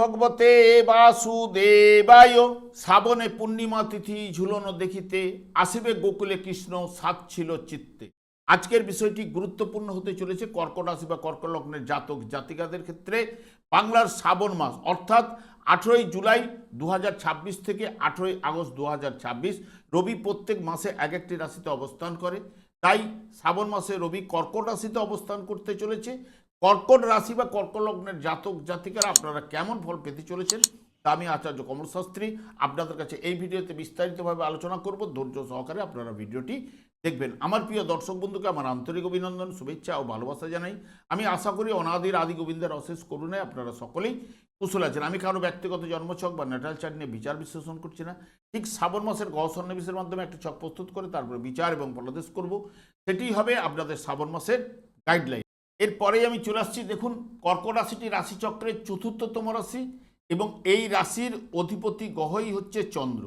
ভগবতে বাসুদেবায়। শ্রাবণে পূর্ণিমা তিথি ঝুলন দেখিতে, আসিবে গোকুলে কৃষ্ণ সাত ছিল চিত্তে। আজকের বিষয়টি গুরুত্বপূর্ণ হতে চলেছে কর্কট রাশি বা কর্কট লগ্নের জাতক জাতিকাদের ক্ষেত্রে। বাংলার শ্রাবণ মাস অর্থাৎ 18ই জুলাই 2026 থেকে 18ই আগস্ট 2026, রবি প্রত্যেক মাসে এক একটি রাশিতে অবস্থান করে। তাই শ্রাবণ মাসে রবি কর্কট রাশিতে অবস্থান করতে চলেছে। কর্কট রাশি বা কর্কট লগ্নের জাতক জাতিকারা আপনারা কেমন ফল পেতে চলেছেন তা আমি আচার্য কমল শাস্ত্রী আপনাদের কাছে এই ভিডিওতে বিস্তারিতভাবে আলোচনা করব। ধৈর্য সহকারে আপনারা ভিডিওটি দেখবেন। আমার প্রিয় দর্শক বন্ধুকে আমার আন্তরিক অভিনন্দন, শুভেচ্ছা ও ভালোবাসা জানাই। আমি আশা করি অনাদির আদি গোবিন্দের অশেষ করুণায় আপনারা সকলেই কুশল আছেন। আমি কারো ব্যক্তিগত জন্মছক বা ন্যাটাল চার্ট নিয়ে বিচার বিশ্লেষণ করছি না। ঠিক শ্রাবণ মাসের গ্রহ সন্নিবেশের মাধ্যমে একটি ছক প্রস্তুত করে তারপরে বিচার এবং ফলাদেশ করব। সেটি হবে আপনাদের শ্রাবণ মাসের গাইডলাইন। এরপরেই আমি চলে আসছি। দেখুন, কর্কট রাশিটি রাশিচক্রের চতুর্থতম রাশি এবং এই রাশির অধিপতি গ্রহই হচ্ছে চন্দ্র।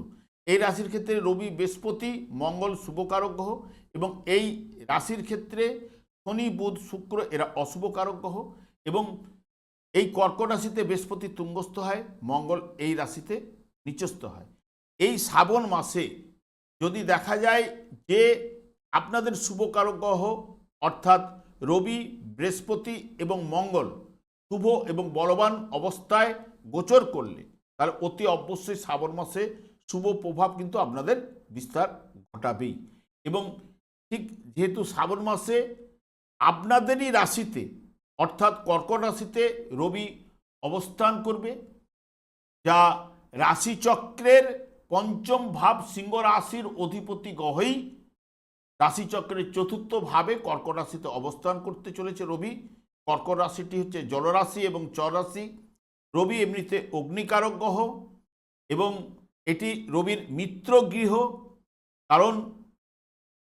এই রাশির ক্ষেত্রে রবি, বৃহস্পতি, মঙ্গল শুভকারক গ্রহ এবং এই রাশির ক্ষেত্রে শনি, বুধ, শুক্র এরা অশুভকারক গ্রহ। এবং এই কর্কট রাশিতে বৃহস্পতি তুঙ্গস্থ হয়, মঙ্গল এই রাশিতে নিচস্থ হয়। এই শ্রাবণ মাসে যদি দেখা যায় যে আপনাদের শুভকারক গ্রহ অর্থাৎ রবি, বৃহস্পতি এবং মঙ্গল শুভ এবং বলবান অবস্থায় গোচর করলে তাহলে অতি অবশ্যই শ্রাবণ মাসে শুভ প্রভাব কিন্তু আপনাদের বিস্তার ঘটাবেই। এবং ঠিক যেহেতু শ্রাবণ মাসে আপনাদেরই রাশিতে অর্থাৎ কর্কট রাশিতে রবি অবস্থান করবে, যা রাশিচক্রের পঞ্চম ভাব সিংহ রাশির অধিপতি গ্রহই রাশিচক্রের চতুর্থ ভাবে কর্কট রাশিতে অবস্থান করতে চলেছে রবি। কর্কট রাশিটি হচ্ছে জলরাশি এবং চর রাশি। রবি এমনিতে অগ্নিকারক গ্রহ এবং এটি রবির মিত্র গৃহ। কারণ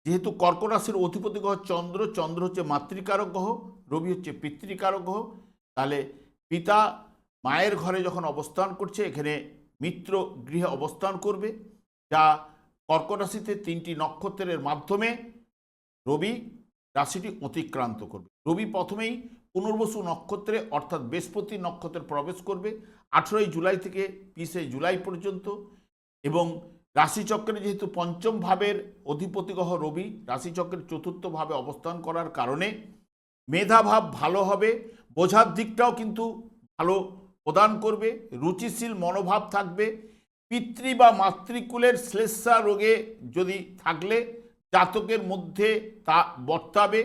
যেহেতু কর্কট রাশির অধিপতি গ্রহ চন্দ্র, চন্দ্র হচ্ছে মাতৃকারক গ্রহ, রবি হচ্ছে পিতৃকারক গ্রহ। তাহলে পিতা মায়ের ঘরে যখন অবস্থান করছে এখানে মিত্র গৃহে অবস্থান করবে, যা কর্কট রাশিতে 3টি নক্ষত্রের মাধ্যমে রবি রাশিটি অতিক্রান্ত করবে। রবি প্রথমেই পুনর্বসু নক্ষত্রে অর্থাৎ বৃহস্পতি নক্ষত্রে প্রবেশ করবে 18ই জুলাই থেকে 20 জুলাই পর্যন্ত। এবং রাশিচক্রে যেহেতু পঞ্চম ভাবের অধিপতি গ্রহ রবি রাশিচক্রের চতুর্থ ভাবে অবস্থান করার কারণে মেধাভাব ভালো হবে, বোঝার দিকটাও কিন্তু ভালো প্রদান করবে, রুচিশীল মনোভাব থাকবে। পিতৃ বা মাতৃকুলের শ্লেষ্মা রোগে যদি থাকলে জাতকের মধ্যে তা বর্তাবে,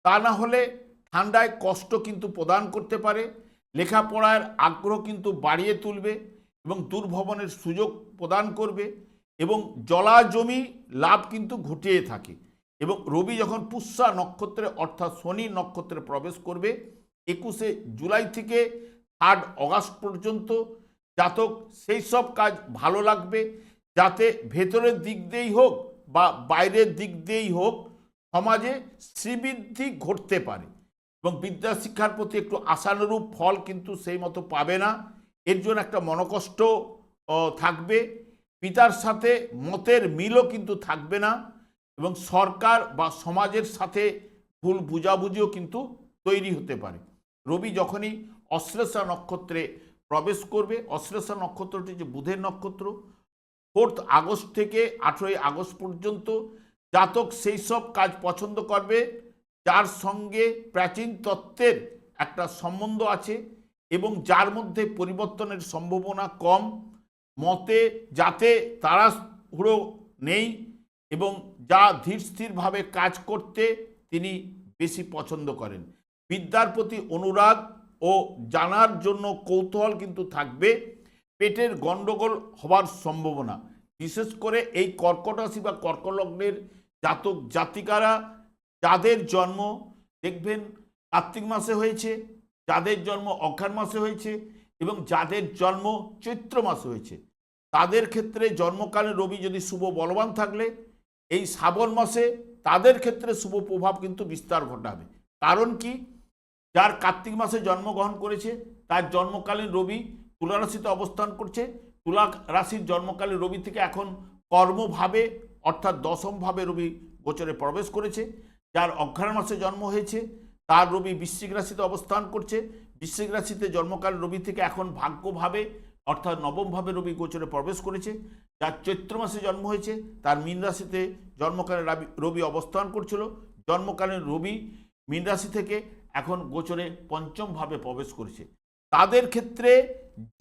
তা না হলে ঠান্ডায় কষ্ট কিন্তু প্রদান করতে পারে। লেখাপড়ার আগ্রহ কিন্তু বাড়িয়ে তুলবে এবং দুর্ভবনের সুযোগ প্রদান করবে এবং জলা জমি লাভ কিন্তু ঘটিয়ে থাকে। এবং রবি যখন পুষ্যা নক্ষত্রে অর্থাৎ শনি নক্ষত্রে প্রবেশ করবে 21 জুলাই থেকে 3 অগাস্ট পর্যন্ত, জাতক সেই সব কাজ ভালো লাগবে যাতে ভেতরের দিক দিয়েই হোক বা বাইরের দিক দিয়েই হোক সমাজে শ্রীবৃদ্ধি ঘটতে পারে। এবং বিদ্যা শিক্ষার প্রতি একটু আশানুরূপ ফল কিন্তু সেই মতো পাবে না, এর জন্য একটা মনকষ্ট থাকবে। পিতার সাথে মতের মিলও কিন্তু থাকবে না এবং সরকার বা সমাজের সাথে ভুল বুঝাবুঝিও কিন্তু তৈরি হতে পারে। রবি যখনই অশ্লেষা নক্ষত্রে প্রবেশ করবে, অশ্লেষা নক্ষত্রটি যে বুধের নক্ষত্র, 4 আগস্ট থেকে 18ই আগস্ট পর্যন্ত জাতক সেই সব কাজ পছন্দ করবে যার সঙ্গে প্রাচীন তত্ত্বের একটা সম্বন্ধ আছে এবং যার মধ্যে পরিবর্তনের সম্ভাবনা কম, মতে যাতে তাড়াহুড়ো নেই এবং যা ধীর স্থিরভাবে কাজ করতে তিনি বেশি পছন্দ করেন। বিদ্যার প্রতি অনুরাগ ও জানার জন্য কৌতূহল কিন্তু থাকবে। পেটের গণ্ডগোল হওয়ার সম্ভাবনা, বিশেষ করে এই কর্কট রাশি বা কর্কট লগ্নের জাতক জাতিকারা যাদের জন্ম দেখবেন কার্তিক মাসে হয়েছে, যাদের জন্ম অঘ্রাণ মাসে হয়েছে এবং যাদের জন্ম চৈত্র মাসে হয়েছে, তাদের ক্ষেত্রে জন্মকালে রবি যদি শুভ বলবান থাকলে এই শ্রাবণ মাসে তাদের ক্ষেত্রে শুভ প্রভাব কিন্তু বিস্তার ঘটাবে। কারণ কি, যার কার্তিক মাসে জন্মগ্রহণ করেছে তার জন্মকালীন রবি তুলা রাশিতে অবস্থান করছে। তুলা রাশির জন্মকালীন রবি থেকে এখন কর্মভাবে অর্থাৎ 10ম ভাবে রবি গোচরে প্রবেশ করেছে। যার অঘ্রাণ মাসে জন্ম হয়েছে তার রবি বৃশ্চিক রাশিতে অবস্থান করছে। বৃশ্চিক রাশিতে জন্মকাল রবি থেকে এখন ভাগ্যভাবে অর্থাৎ নবমভাবে রবি গোচরে প্রবেশ করেছে। যার চৈত্র মাসে জন্ম হয়েছে তার মীন রাশিতে জন্মকালে রবি অবস্থান করছিল। জন্মকালীন রবি মীন রাশি থেকে এখন গোচরে পঞ্চমভাবে প্রবেশ করেছে। তাদের ক্ষেত্রে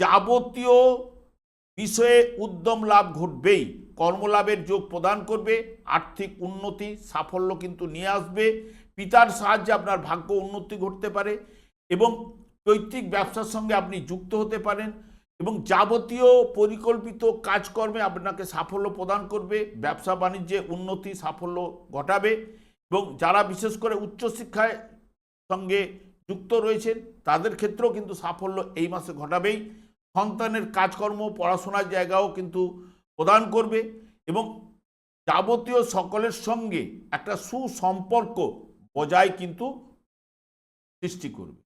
যাবতীয় বিষয়ে উদ্যম লাভ ঘটবেই, কর্মলাভের যোগ প্রদান করবে, আর্থিক উন্নতি সাফল্য কিন্তু নিয়ে আসবে। পিতার সাহায্যে আপনার ভাগ্য উন্নতি ঘটতে পারে এবং পৈতৃক ব্যবসার সঙ্গে আপনি যুক্ত হতে পারেন এবং যাবতীয় পরিকল্পিত কাজকর্মে আপনাকে সাফল্য প্রদান করবে, ব্যবসা বাণিজ্যে উন্নতি সাফল্য ঘটাবে। এবং যারা বিশেষ করে উচ্চশিক্ষায় সঙ্গে যুক্ত রয়েছেন তাদের ক্ষেত্রেও কিন্তু সাফল্য এই মাসে ঘটাবেই। সন্তানের কাজকর্ম পড়াশোনার জায়গাও কিন্তু প্রদান করবে এবং যাবতীয় সকলের সঙ্গে একটা সুসম্পর্ক বজায় কিন্তু সৃষ্টি করবে।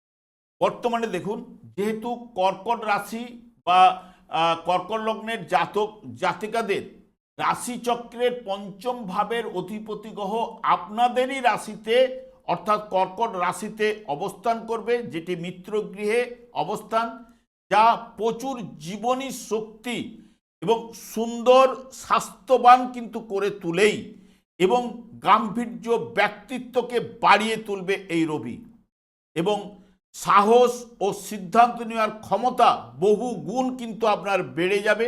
বর্তমানে দেখুন, যেহেতু কর্কট রাশি বা কর্কট লগ্নের জাতক জাতিকাদের রাশিচক্রের পঞ্চম ভাবের অধিপতি গ্রহ আপনাদেরই রাশিতে অর্থাৎ কর্কট রাশিতে অবস্থান করবে, যেটি মিত্রগৃহে অবস্থান, যা প্রচুর জীবনী শক্তি এবং সুন্দর স্বাস্থ্যবান কিন্তু করে তুলেই এবং গাম্ভীর্য ব্যক্তিত্বকে বাড়িয়ে তুলবে এই রবি। এবং সাহস ও সিদ্ধান্ত নেওয়ার ক্ষমতা বহু গুণ কিন্তু আপনার বেড়ে যাবে।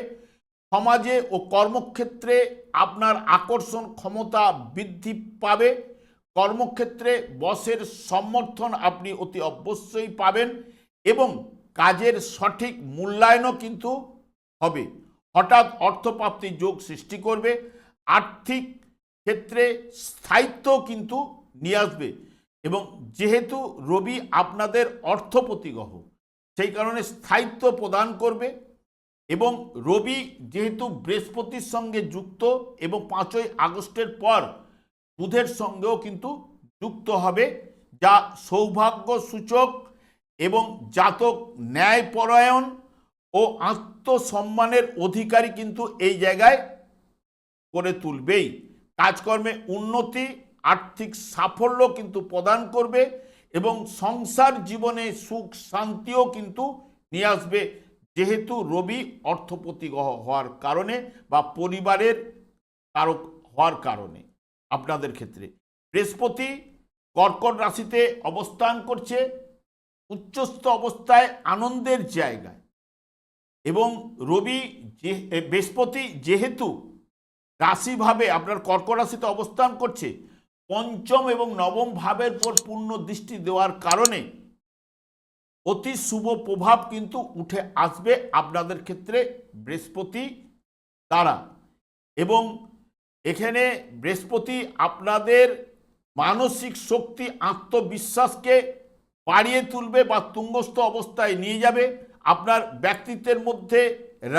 সমাজে ও কর্মক্ষেত্রে আপনার আকর্ষণ ক্ষমতা বৃদ্ধি পাবে। কর্মক্ষেত্রে বসের সমর্থন আপনি অতি অবশ্যই পাবেন এবং কাজের সঠিক মূল্যায়নও কিন্তু হবে। হঠাৎ অর্থপ্রাপ্তির যোগ সৃষ্টি করবে। আর্থিক ক্ষেত্রে স্থায়িত্ব কিন্তু নিয়ে আসবে এবং যেহেতু রবি আপনাদের অর্থপতি গ্রহ সেই কারণে স্থায়িত্ব প্রদান করবে। এবং রবি যেহেতু বৃহস্পতির সঙ্গে যুক্ত এবং 5ই আগস্টের পর বুধের সঙ্গেও কিন্তু যুক্ত হবে, যা সৌভাগ্য সূচক এবং জাতক ন্যায়পরায়ণ ও আত্মসম্মানের অধিকারী কিন্তু এই জায়গায় করে তুলবেই। কাজকর্মে উন্নতি আর্থিক সাফল্য কিন্তু প্রদান করবে এবং সংসার জীবনে সুখ শান্তিও কিন্তু নিয়ে আসবে, যেহেতু রবি অর্থপতি হওয়ার কারণে বা পরিবারের কারক হওয়ার কারণে। আপনাদের ক্ষেত্রে বৃহস্পতি কর্কট রাশিতে অবস্থান করছে উচ্চস্থ অবস্থায় আনন্দের জায়গায় এবং রবি বৃহস্পতি যেহেতু রাশিভাবে আপনার কর্কট রাশিতে অবস্থান করছে পঞ্চম এবং নবম ভাবের পর পূর্ণ দৃষ্টি দেওয়ার কারণে অতি শুভ প্রভাব কিন্তু উঠে আসবে আপনাদের ক্ষেত্রে বৃহস্পতি দ্বারা। এবং এখানে বৃহস্পতি আপনাদের মানসিক শক্তি আত্মবিশ্বাসকে বাড়িয়ে তুলবে বা তুঙ্গস্থ অবস্থায় নিয়ে যাবে। আপনার ব্যক্তিত্বের মধ্যে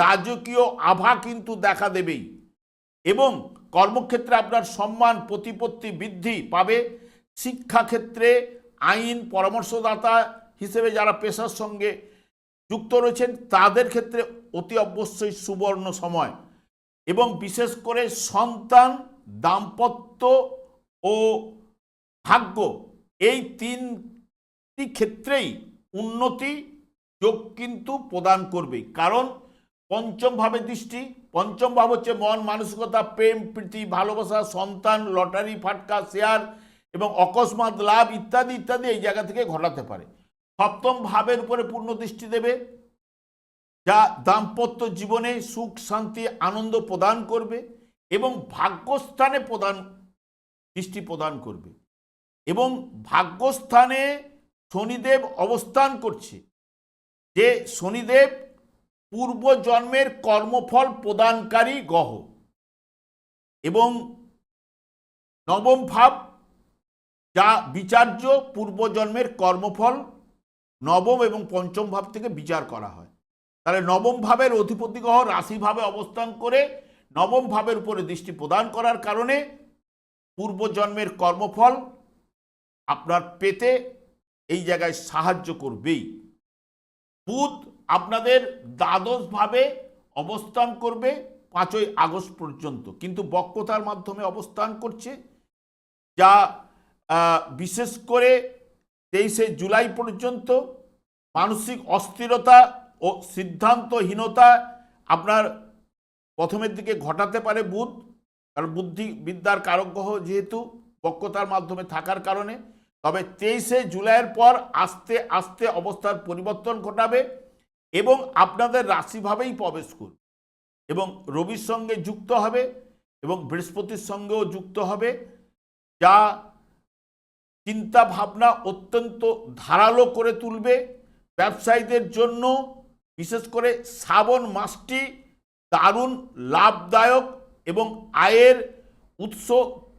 রাজকীয় আভা কিন্তু দেখা দেবেই এবং কর্মক্ষেত্রে আপনার সম্মান প্রতিপত্তি বৃদ্ধি পাবে। শিক্ষাক্ষেত্রে আইন পরামর্শদাতা হিসেবে যারা পেশার সঙ্গে যুক্ত রয়েছেন তাদের ক্ষেত্রে অতি অবশ্যই সুবর্ণ সময় এবং বিশেষ করে সন্তান দাম্পত্য ও ভাগ্য এই তিনটি ক্ষেত্রেই উন্নতি যোগ কিন্তু প্রদান করবে। কারণ পঞ্চম ভাবে দৃষ্টি, পঞ্চম ভাব হচ্ছে মন মানসিকতা প্রেম প্রীতি ভালোবাসা সন্তান লটারি ফাটকা শেয়ার এবং অকস্মাৎ লাভ ইত্যাদি ইত্যাদি এই জায়গা থেকে ঘটাতে পারে। সপ্তম ভাবের উপরে পূর্ণ দৃষ্টি দেবে, যা দাম্পত্য জীবনে সুখ শান্তি আনন্দ প্রদান করবে এবং ভাগ্যস্থানে দৃষ্টি প্রদান করবে। এবং ভাগ্যস্থানে শনিদেব অবস্থান করছে, যে শনিদেব পূর্বজন্মের কর্মফল প্রদানকারী গ্রহ এবং নবম ভাব যা বিচার্য পূর্বজন্মের কর্মফল নবম এবং পঞ্চম ভাব থেকে বিচার করা হয়। তাহলে নবম ভাবের অধিপতি গ্রহ রাশিভাবে অবস্থান করে নবম ভাবের উপরে দৃষ্টি প্রদান করার কারণে পূর্বজন্মের কর্মফল আপনার পেতে এই জায়গায় সাহায্য করবেই। বুধ আপনাদের দ্বাদশ ভাবে অবস্থান করবে 5ই আগস্ট পর্যন্ত, কিন্তু বক্রতার মাধ্যমে অবস্থান করছে, যা বিশেষ করে 23শে জুলাই পর্যন্ত মানসিক অস্থিরতা ও সিদ্ধান্তহীনতা আপনার প্রথমের দিকে ঘটাতে পারে বুধ, কারণ বুদ্ধিবিদ্যার কারক গ্রহ যেহেতু বক্রতার মাধ্যমে থাকার কারণে। তবে 23শে জুলাইয়ের পর আস্তে আস্তে অবস্থার পরিবর্তন ঘটাবে এবং আপনাদের রাশিভাবেই প্রবেশ করবে এবং রবির সঙ্গে যুক্ত হবে এবং বৃহস্পতির সঙ্গেও যুক্ত হবে, যা চিন্তা ভাবনা অত্যন্ত ধারালো করে তুলবে। ব্যবসায়ীদের জন্য বিশেষ করে শ্রাবণ মাসটি দারুণ লাভদায়ক এবং আয়ের উৎস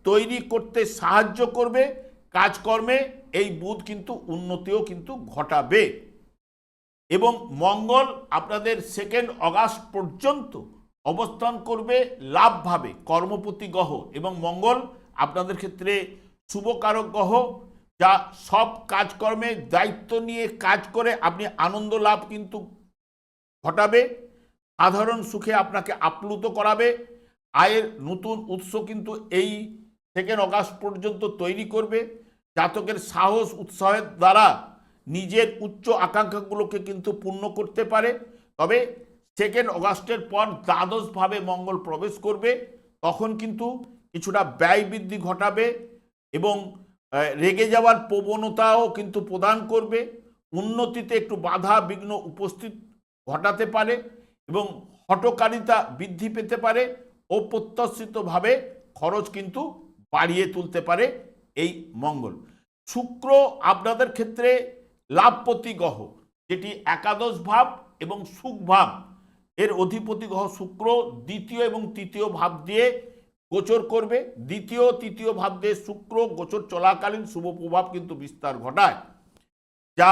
তৈরি করতে সাহায্য করবে। কাজকর্মে এই বুধ কিন্তু উন্নতিও কিন্তু ঘটাবে এবং মঙ্গল আপনাদের 2 অগাস্ট পর্যন্ত অবস্থান করবে লাভভাবে, কর্মপতি গ্রহ, এবং মঙ্গল আপনাদের ক্ষেত্রে শুভকারক গ্রহ, যা সব কাজকর্মে দায়িত্ব নিয়ে কাজ করে আপনি আনন্দ লাভ কিন্তু ঘটাবে, সাধারণ সুখে আপনাকে আপ্লুত করাবে। আয়ের নতুন উৎস কিন্তু এই 2 অগাস্ট পর্যন্ত তৈরি করবে। জাতকের সাহস উৎসাহের দ্বারা নিজের উচ্চ আকাঙ্ক্ষাগুলোকে কিন্তু পূর্ণ করতে পারে। তবে 2 অগাস্টের পর দ্বাদশভাবে মঙ্গল প্রবেশ করবে, তখন কিন্তু কিছুটা ব্যয় বৃদ্ধি ঘটাবে এবং রেগে যাওয়ার প্রবণতাও কিন্তু প্রদান করবে। উন্নতিতে একটু বাধা বিঘ্ন উপস্থিত ঘটাতে পারে এবং হঠকারিতা বৃদ্ধি পেতে পারে। অপ্রত্যাশিতভাবে খরচ কিন্তু বাড়িয়ে তুলতে পারে এই মঙ্গল। শুক্র আপনাদের ক্ষেত্রে লাভপতি গ্রহ, যেটি একাদশ ভাব এবং সুখ ভাব এর অধিপতি গ্রহ শুক্র দ্বিতীয় এবং তৃতীয় ভাব দিয়ে গোচর করবে। দ্বিতীয় তৃতীয় ভাব দিয়ে শুক্র গোচর চলাকালীন শুভ প্রভাব কিন্তু বিস্তার ঘটায়, যা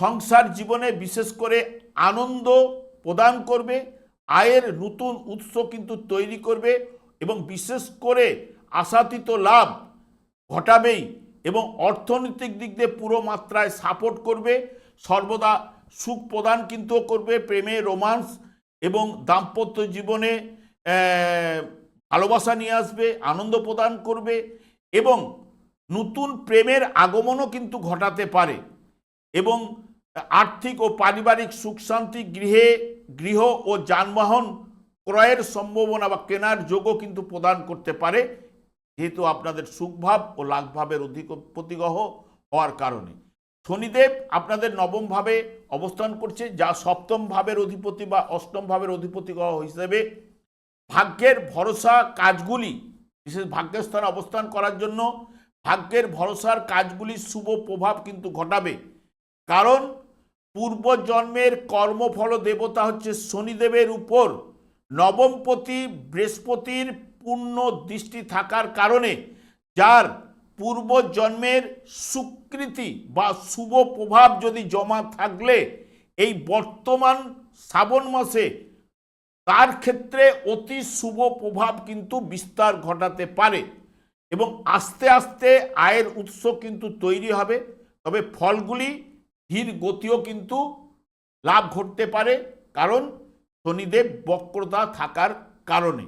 সংসার জীবনে বিশেষ করে আনন্দ প্রদান করবে, আয়ের নতুন উৎস কিন্তু তৈরি করবে এবং বিশেষ করে আশাতীত লাভ ঘটাবেই এবং অর্থনৈতিক দিক দিয়ে পুরো মাত্রায় সাপোর্ট করবে। সর্বদা সুখ প্রদান কিন্তু করবে, প্রেমে রোমান্স এবং দাম্পত্য জীবনে ভালোবাসা নিয়ে আসবে, আনন্দ প্রদান করবে এবং নতুন প্রেমের আগমনও কিন্তু ঘটাতে পারে এবং আর্থিক ও পারিবারিক সুখ শান্তি, গৃহ ও যানবাহন ক্রয়ের সম্ভাবনা বা কেনার যোগও কিন্তু প্রদান করতে পারে, যেহেতু আপনাদের সুখভাব ও লাভভাবের অধিপতি গ্রহ হওয়ার কারণে। শনিদেব আপনাদের 9ম ভাবে অবস্থান করছে, যা 7ম ভাবের অধিপতি বা 8ম ভাবের অধিপতি গ্রহ হিসেবে ভাগ্যের ভরসা কাজগুলি, বিশেষ ভাগ্যস্থানে অবস্থান করার জন্য ভাগ্যের ভরসার কাজগুলি শুভ প্রভাব কিন্তু ঘটাবে। কারণ পূর্বজন্মের কর্মফল দেবতা হচ্ছে শনিদেবের উপর 9মপতি বৃহস্পতির পূর্ণ দৃষ্টি থাকার কারণে, যার পূর্বজন্মের সুকৃতি বা শুভ প্রভাব যদি জমা থাকলে এই বর্তমান শ্রাবণ মাসে তার ক্ষেত্রে অতি শুভ প্রভাব কিন্তু বিস্তার ঘটাতে পারে এবং আস্তে আস্তে আয়ের উৎস কিন্তু তৈরি হবে। তবে ফলগুলি ধীর গতিও কিন্তু লাভ ঘটতে পারে, কারণ শনিদেব বক্রতা থাকার কারণে।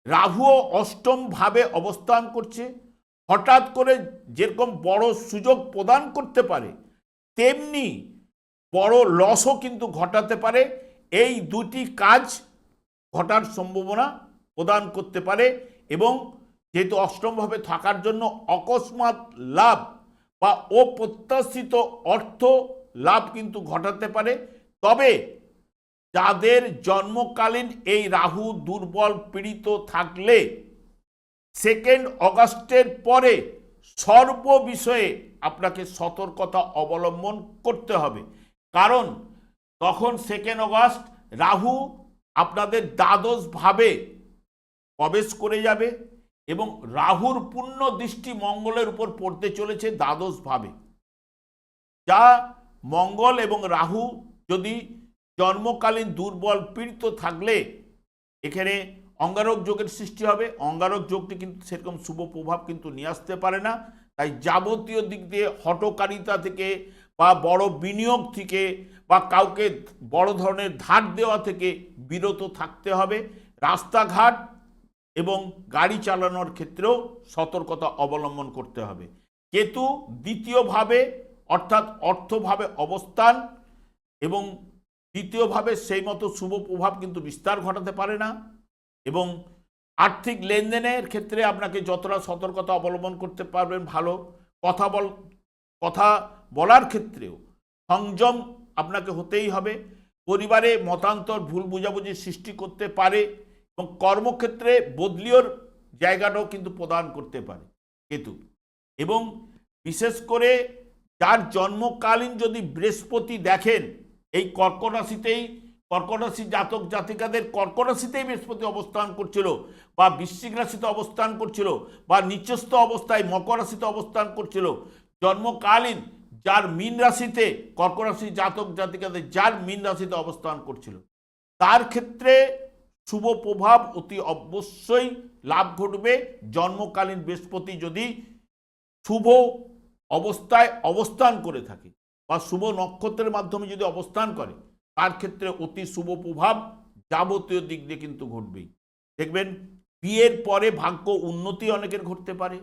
রাহুও 8ম ভাবে অবস্থান করছে, হঠাৎ করে যেরকম বড় সুযোগ প্রদান করতে পারে তেমনি বড় লসও কিন্তু ঘটাতে পারে। এই দুটি কাজ ঘটার সম্ভাবনা প্রদান করতে পারে এবং যেহেতু 8ম ভাবে থাকার জন্য অকস্মাৎ লাভ বা অপ্রত্যাশিত অর্থ লাভ কিন্তু ঘটাতে পারে। তবে যাদের জন্মকালীন এই রাহু দুর্বল পীড়িত থাকলে 2 অগাস্টের পরে সর্ব বিষয়ে আপনাকে সতর্কতা অবলম্বন করতে হবে, কারণ তখন 2 অগাস্ট রাহু আপনাদের দ্বাদশ ভাবে প্রবেশ করে যাবে এবং রাহুর পূর্ণ দৃষ্টি মঙ্গলের উপর পড়তে চলেছে দ্বাদশ ভাবে, যা মঙ্গল এবং রাহু যদি জন্মকালীন দুর্বল পীড়িত থাকলে এখানে অঙ্গারক যোগের সৃষ্টি হবে। অঙ্গারক যোগটি কিন্তু সেরকম শুভ প্রভাব কিন্তু নিয়ে আসতে পারে না। তাই যাবতীয় দিক দিয়ে হঠকারিতা থেকে বা বড় বিনিয়োগ থেকে বা কাউকে বড় ধরনের ধার দেওয়া থেকে বিরত থাকতে হবে। রাস্তাঘাট এবং গাড়ি চালানোর ক্ষেত্রেও সতর্কতা অবলম্বন করতে হবে। কেতু দ্বিতীয় ভাবে অর্থাৎ অর্থভাবে অবস্থান এবং দ্বিতীয়ভাবে সেই মতো শুভ প্রভাব কিন্তু বিস্তার ঘটাতে পারে না। এবং আর্থিক লেনদেনের ক্ষেত্রে আপনাকে যতটা সতর্কতা অবলম্বন করতে পারবেন ভালো। কথা বলার ক্ষেত্রেও সংযম আপনাকে হতেই হবে। পরিবারে মতান্তর ভুল বোঝাবুঝি সৃষ্টি করতে পারে এবং কর্মক্ষেত্রে বদলিওর জায়গাটাও কিন্তু প্রদান করতে পারে কেতু। এবং বিশেষ করে যার জন্মকালীন যদি বৃহস্পতি দেখেন এই কর্কট রাশি জাতক জাতিকাদের কর্কট রাশিতেই বৃহস্পতি অবস্থান করছিল, বা বৃশ্চিক রাশিতে অবস্থান করছিল, বা নিচস্থ অবস্থায় মকর রাশিতে অবস্থান করছিল, জন্মকালীন যার মীন রাশিতে কর্কট রাশি জাতক জাতিকাদের যার মীন রাশিতে অবস্থান করছিল, তার ক্ষেত্রে শুভ প্রভাব অতি অবশ্যই লাভ ঘটবে। জন্মকালীন বৃহস্পতি যদি শুভ অবস্থায় অবস্থান করে থাকে বা শুভ নক্ষত্রের মাধ্যমে যদি অবস্থান করে, তার ক্ষেত্রে অতি শুভ প্রভাব যাবতীয় দিক দিয়ে কিন্তু ঘটবেই। দেখবেন বিয়ের পরে ভাগ্য উন্নতি অনেকের ঘটতে পারে,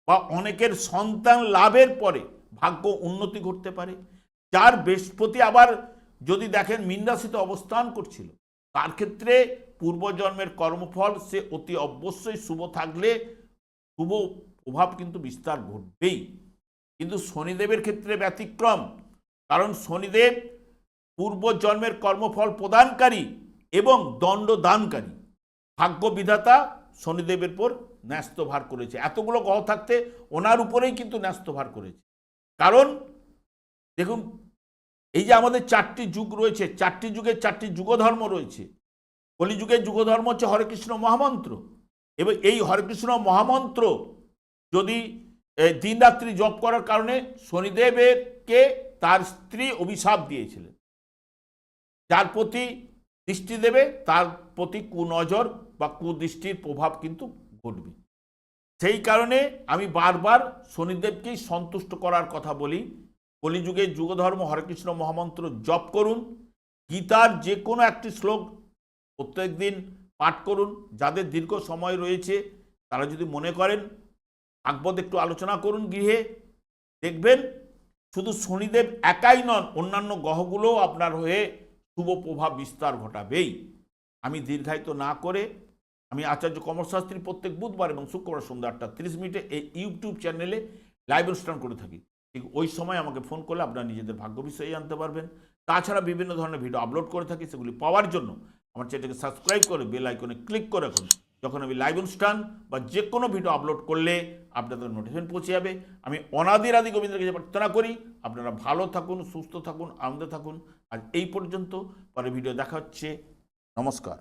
বা অনেকের সন্তান লাভের পরে ভাগ্য উন্নতি ঘটতে পারে। যার বৃহস্পতি আবার যদি দেখেন মীন রাশিতে অবস্থান করছিল, তার ক্ষেত্রে পূর্বজন্মের কর্মফল সে অতি অবশ্যই শুভ থাকলে শুভ প্রভাব কিন্তু বিস্তার ঘটবেই। কিন্তু শনিদেবের ক্ষেত্রে ব্যতিক্রম, কারণ শনিদেব পূর্বজন্মের কর্মফল প্রদানকারী এবং দণ্ডদানকারী। ভাগ্য বিধাতা শনিদেবের পর ন্যস্তভার করেছে, এতগুলো গ্রহ থাকতে ওনার উপরেই কিন্তু ন্যস্তভার করেছে। কারণ দেখুন, এই যে আমাদের 4টি যুগ রয়েছে, 4টি যুগের 4টি যুগধর্ম রয়েছে। কলিযুগের যুগধর্ম হচ্ছে হরেকৃষ্ণ মহামন্ত্র, এবং এই হরেকৃষ্ণ মহামন্ত্র যদি দিনরাত্রি জপ করার কারণে শনিদেবকে তার স্ত্রী অভিশাপ দিয়েছিলেন, যার প্রতি দৃষ্টি দেবে তার প্রতি কুনজর বা কুদৃষ্টির প্রভাব কিন্তু ঘটবে। সেই কারণে আমি বারবার শনিদেবকেই সন্তুষ্ট করার কথা বলি। কলিযুগের যুগধর্ম হরেকৃষ্ণ মহামন্ত্র জপ করুন, গীতার যে কোনো একটি শ্লোক প্রত্যেক দিন পাঠ করুন। যাদের দীর্ঘ সময় রয়েছে তারা যদি মনে করেন ভাগবত একটু আলোচনা করুন গৃহে, দেখবেন শুধু শনিদেব একাই নন, অন্যান্য গ্রহগুলোও আপনার হয়ে শুভ প্রভাব বিস্তার ঘটাবেই। আমি দীর্ঘায়িত না করে আমি আচার্য কমলশাস্ত্রী প্রত্যেক বুধবার এবং শুক্রবার সন্ধ্যা 8:30 এই ইউটিউব চ্যানেলে লাইভ অনুষ্ঠান করে থাকি। ঠিক ওই সময় আমাকে ফোন করলে আপনারা নিজেদের ভাগ্য বিষয়ে জানতে পারবেন। তাছাড়া বিভিন্ন ধরনের ভিডিও আপলোড করে থাকি, সেগুলি পাওয়ার জন্য আমার চ্যানেলকে সাবস্ক্রাইব করে বেল আইকনে ক্লিক করে রাখুন। যখন আমি লাইভ অনুষ্ঠান বা যে কোনো ভিডিও আপলোড করলে আপনাদের নোটিফিকেশন পৌঁছে যাবে। আমি অনাদির আদি গোবিন্দের কাছে প্রার্থনা করি আপনারা ভালো থাকুন, সুস্থ থাকুন, আনন্দে থাকুন। আজ এই পর্যন্ত, পরে ভিডিও দেখা হচ্ছে। নমস্কার।